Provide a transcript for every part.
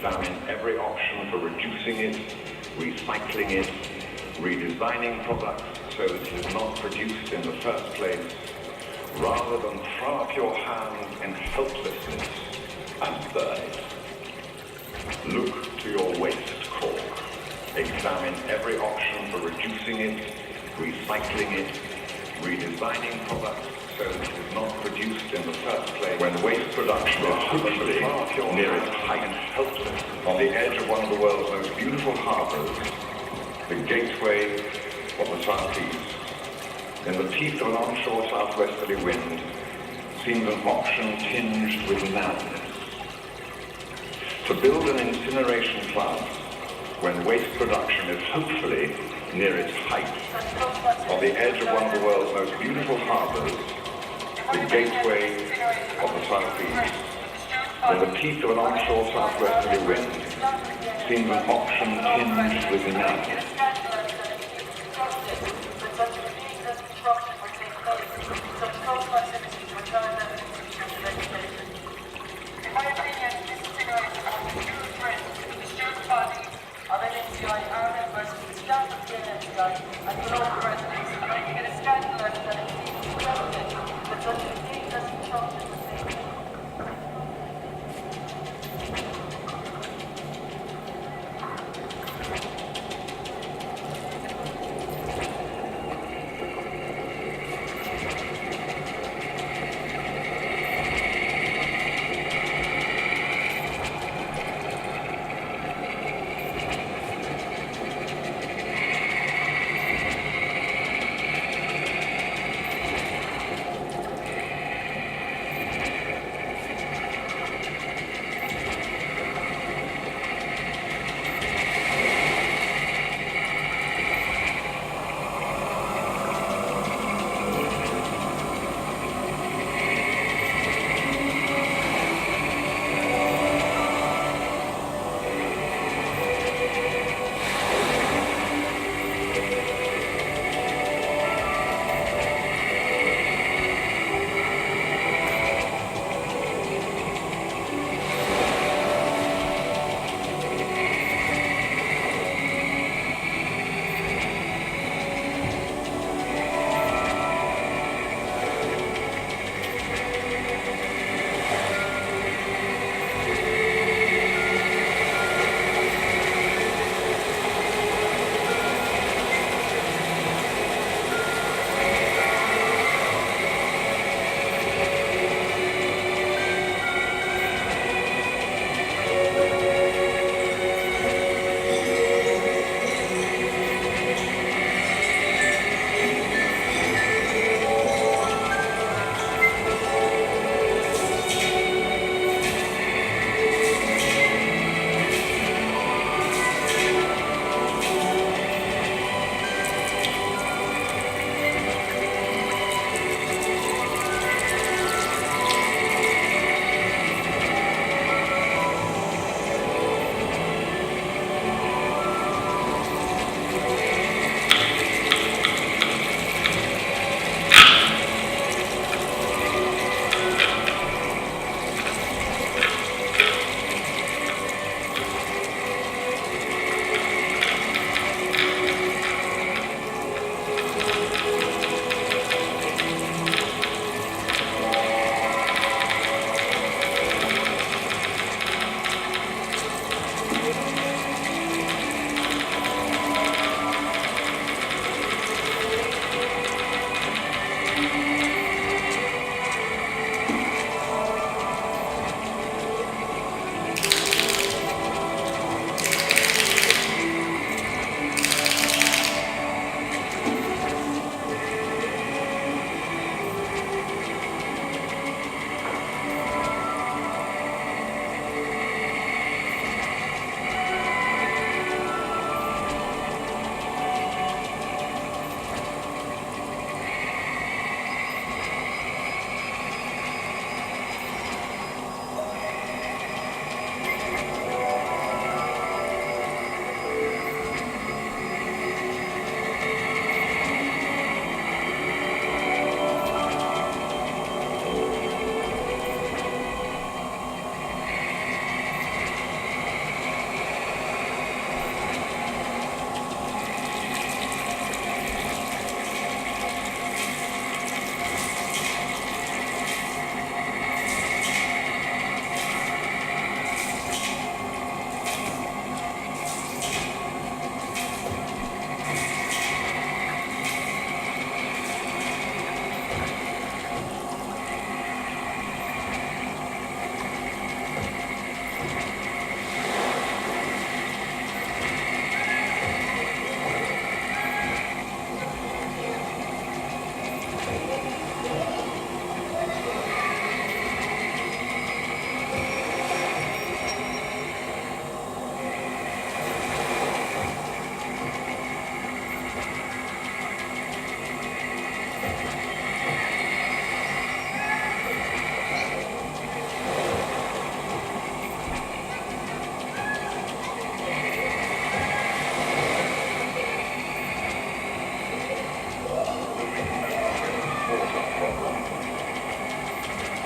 examine every option for reducing it, recycling it, redesigning products so that it is not produced in the first place, rather than throw up your hands in helplessness and burn it. Look to your waste cork. Examine every option for reducing it, recycling it, redesigning products so that it is not produced in the first place. When waste production is hopefully near its height and helpless on the edge of one of the world's most beautiful harbors, the gateway of the Southeast, in the teeth of an onshore southwesterly wind, seems an option tinged with madness. To build an incineration plant when waste production is hopefully near its height, on the edge of one of the world's most beautiful harbors, the gateway of the Southeast, in the teeth of an onshore southwesterly wind, seems an option tinged with madness. In my opinion, this incineration has a huge risk to the student body of NMCI, Ireland versus the staff of the NMCI and the local residents, and I think it is scandalous that it seems credited that such a needless trust is taken.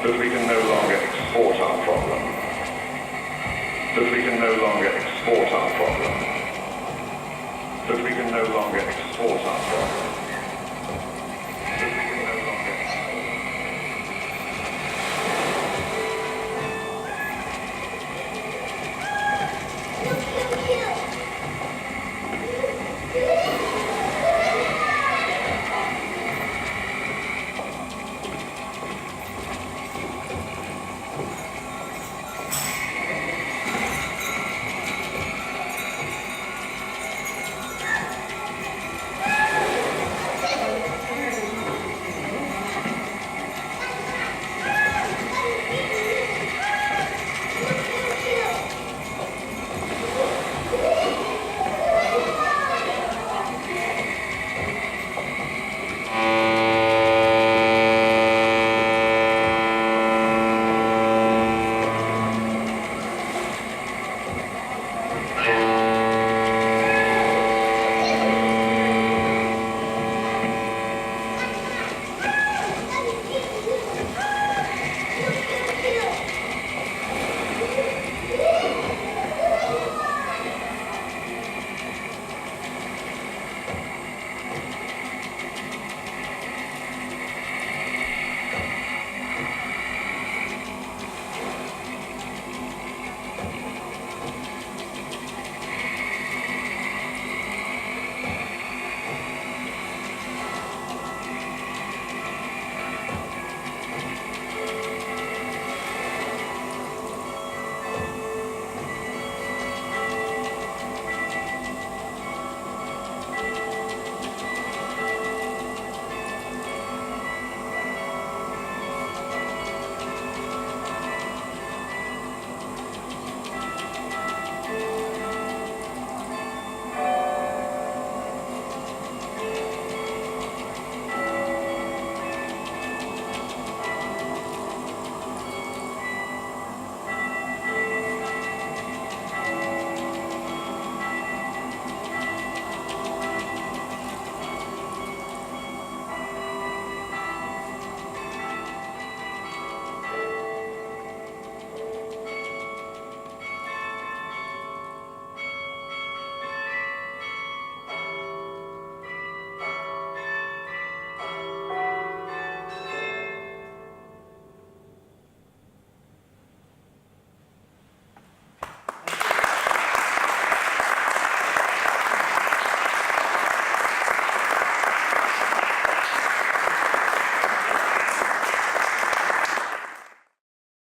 that we can no longer export our problem, that we can no longer export our problem, that we can no longer export our